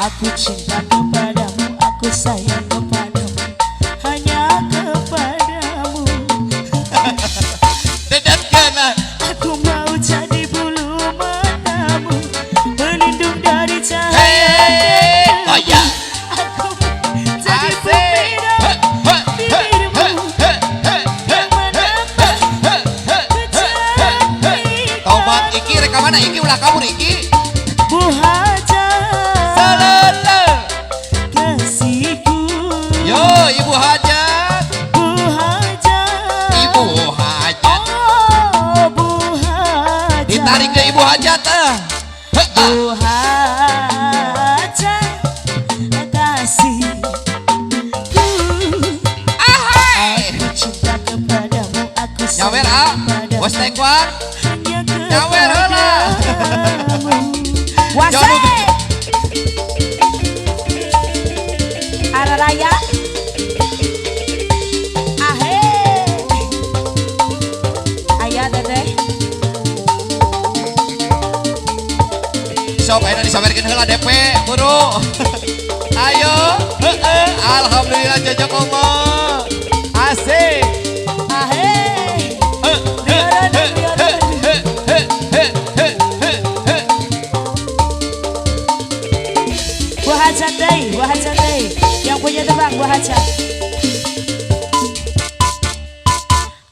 Aku cinta kepadamu, aku sayang kepadamu, hanya kepadamu. Dedet kena. Aku mau jadi bulu matamu, pelindung dari cahaya. Oh ya. Aku jadi pembeda bibirmu yang menambah kecantikan. Tobat iki rekaman iki ulah kabur iki. Bu Hajat, Salala. kasihku. Yo Ibu Hajat. Bu Hajat, Ibu Hajat. oh Bu Hajat, Ditarik ke Ibu Hajat Bu Hajat, kasihku. Aku cinta kepadamu, aku Nyawer sayang ah. Bos kepadamu, Tekwang. hanya Nyawer heula. kepadamu. Wase Jodoh. Araraya ahe ayah dedeh Sok ayeuna disawerkeun heula DP buru. Ayo. Alhamdulillah cocok Allah. Asik. ahe liaran. Bu Hajat deh, Bu Hajat deh, yang punya tebak Bu Hajat.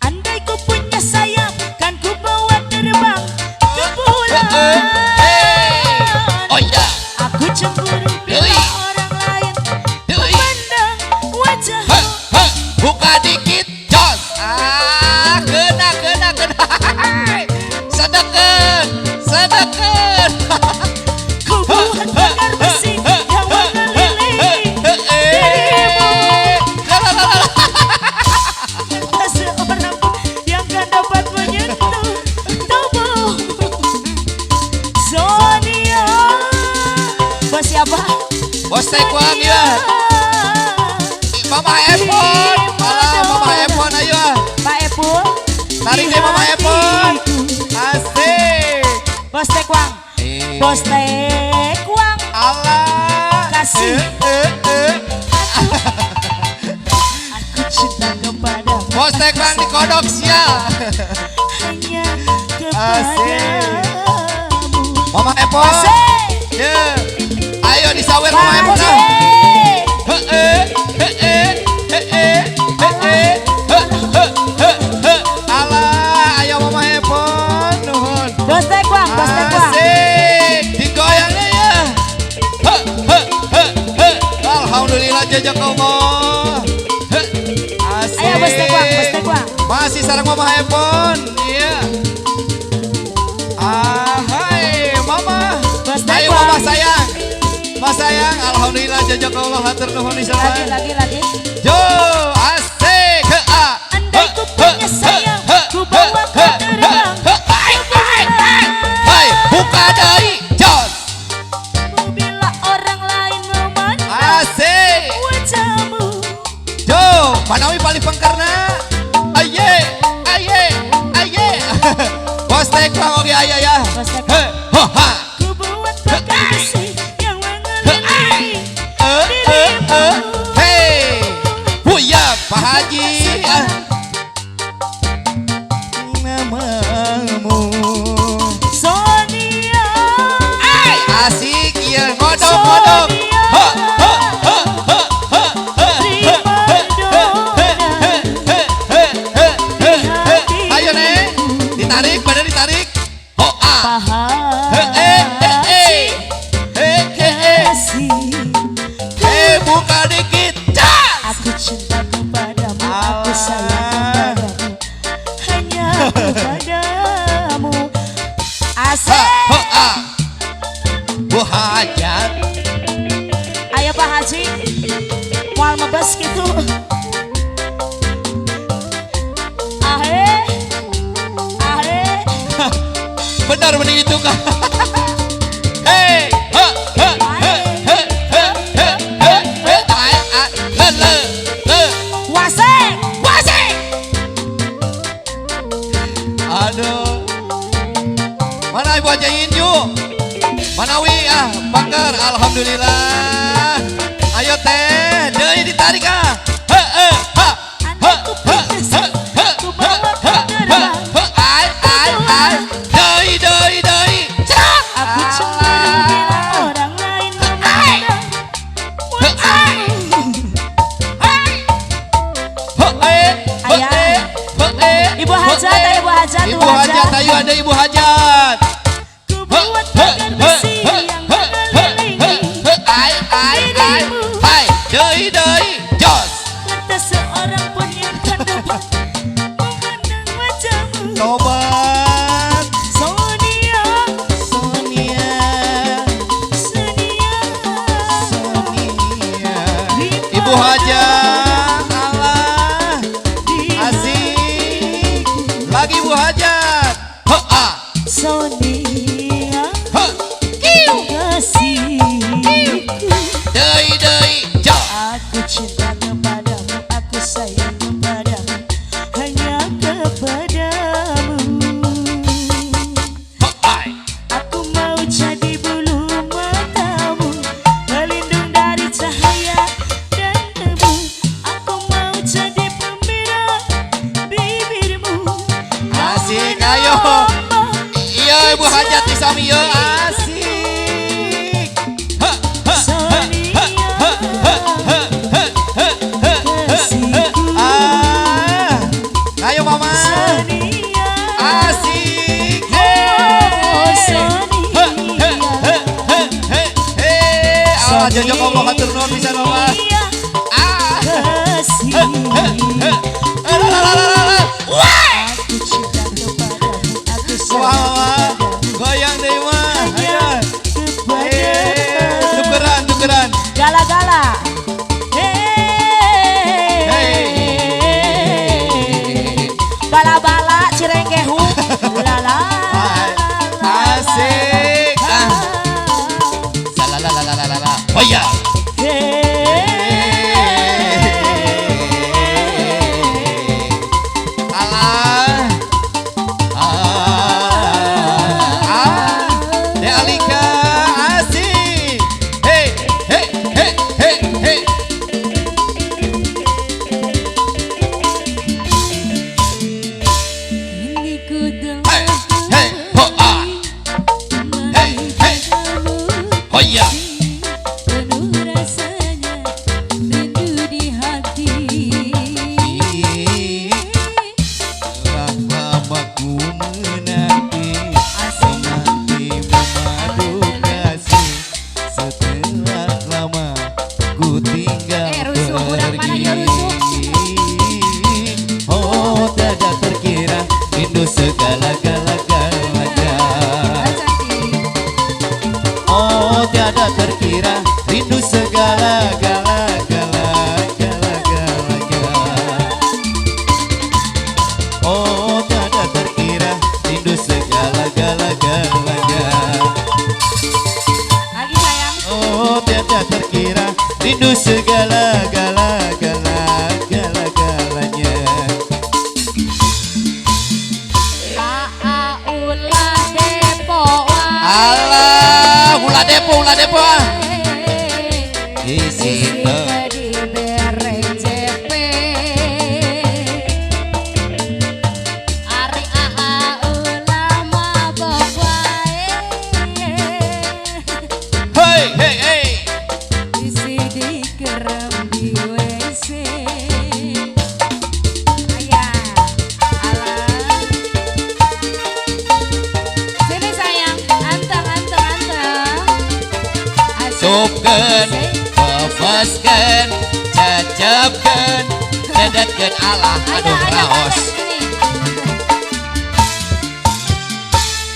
Andai ku punya sayap, kan ku bawa terbang ke bulan. Oh iya. Aku cemburu bila Deui. orang lain Deui. memandang wajahmu. Buka dikit jos. Ah, kena. Sedeken. Ku buat pagar besi yang mengelilingi tak seorang pun yang kan dapat menyentuh tubuh. Sonia, bos siapa? Bos Tekwang ya. Mama Epon. Malah Mama Epon ayo. Pak Epul, Tarik deh Mama Epon. Asik. Bos Tekwang, Bos Tekwang, Allah. kasih. Aku cinta kepadamu, Bos Tekwang dikodok sial. hanya Asik. kepadamu. Mama Epon. Asik. Ya. Ayo disawer Mama Epon. Asik. Allah, ayo Mama Epon. Nuhun. Bos Tekwang, Bos Tekwang. Asik. Digoyangnya ya. Alhamdulillah jajak Allah. Asik. Ayo Bos Tekwang, Bos Tekwang. Masih sarang Mama Epon. Iya. Hai Mama. Bos Ayo Tekwang. Mama sayang. Mas sayang, alhamdulillah jajak Allah hatur nuhun Lagi, isalan. lagi. Jo, asik. Andai ku punya sayang, ku bawa kau terbang. Hai, buka deui, jos. Bila orang lain memandang Asik. wajahmu. Jo, manawi paling pengkarna. Aye. Bos Tekwang oge aya ya. Bos Tekwang. Hoha. Ku buat pagar besi yang mengelilingi dirimu. Hey, Buya Pak Haji. Namamu. Sonia, Asik iya ngodok. Ayo Neng, ditarik, badan ditarik. Hoa. Buka dikit. Cas. aku cinta kepadamu, aku sayang kepadamu, hanya kepadamu. Asik. Bu Hajat. Ayo Pak Haji, mual mebes gitu. Ahe. Benar mending itu kan. Hey, Wasek. aduh, mana Ibu Haji Inju, mana Wi Bakar, alhamdulillah. Ayo teh, deui ditarik ah. Andai ku punya sayap, ku bawa ke gerbang. Deui. Aku cemburu bila orang lain memandang wajahmu. Ibu hajat, ibu hajat, Ibu hajat, ayo ada ibu hajat. Ku buat pagar besi yang mengelilingi dirimu. Deui, jos. Tak seorang pun yang kan dapat memandang wajahmu. Tobat, Sonia, Sonia. Ibu hajat, Allah, asik. Lagi ibu hajat. Sonia, Kiu. kasihku. Deui, jos. Aku cinta kepadamu, aku sayang kepadamu, hanya kepadamu. Aku mau jadi bulu matamu, pelindung dari cahaya dan debu. Aku mau jadi pembina bibirmu. Asik, ayo. Iya ibu hajat di sami yo asik. Ayo mama. Asik. Allah jajak Allah hatur nuhun pisan mama. Wah, goyang deh mah. Tukeran. Gala-gala. Bala-bala Cirenggehu. Lala. Asik. Salalalalalala. Oh ya. De Alika asik. Hey. Ini ku Hey, ho ah. Hey. Oh ya. penuh rasanya rindu di hati. Lama ku menanti memadu kasih. Setelah lama ku tinggal Rusuh, budak mana dia rusuh? Oh tidak terkira rindu segala-galanya. Oh tiada terkira rindu segala-galanya. Oh tiada terkira rindu segala-galanya. Lagi sayang. Oh tiada terkira rindu segala-galanya. Ulah depo Alah, ulah depo ah. Di situ. di bereng CP. Ari ulah mabok wae. Hey. Isi di kerem di WC. Ayah, alah. Sini sayang, anteng. Supkeun, pepeskeun, cacepkeun, dedetkeun Allah aduh raos.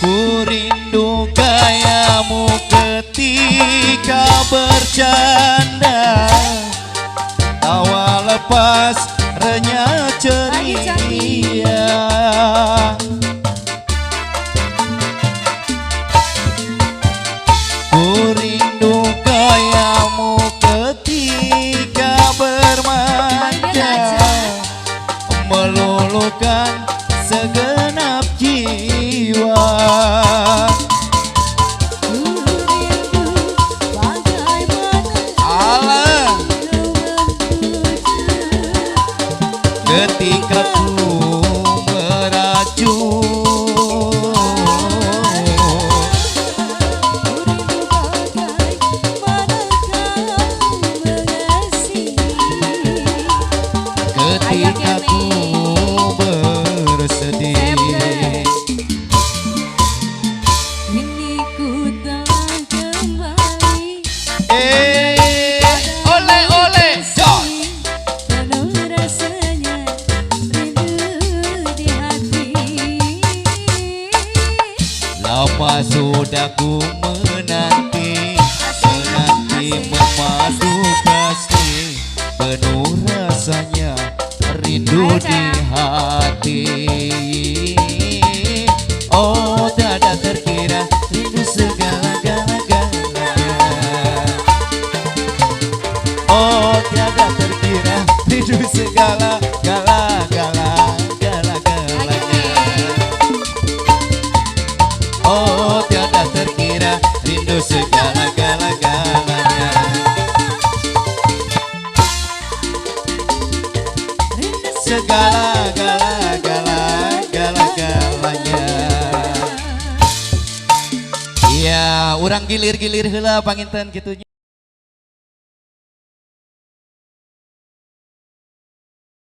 Ku rindu gayamu ketika bercanda, tawa lepas renyah ceria. Ku rindu gayamu ketika bermanja, meluluhkan segenap jiwa. Ku rindu segala-galanya. Oh tiada terkira rindu segala-galanya. Segala-galanya. Iya, orang gilir-gilir heula panginten gitunya.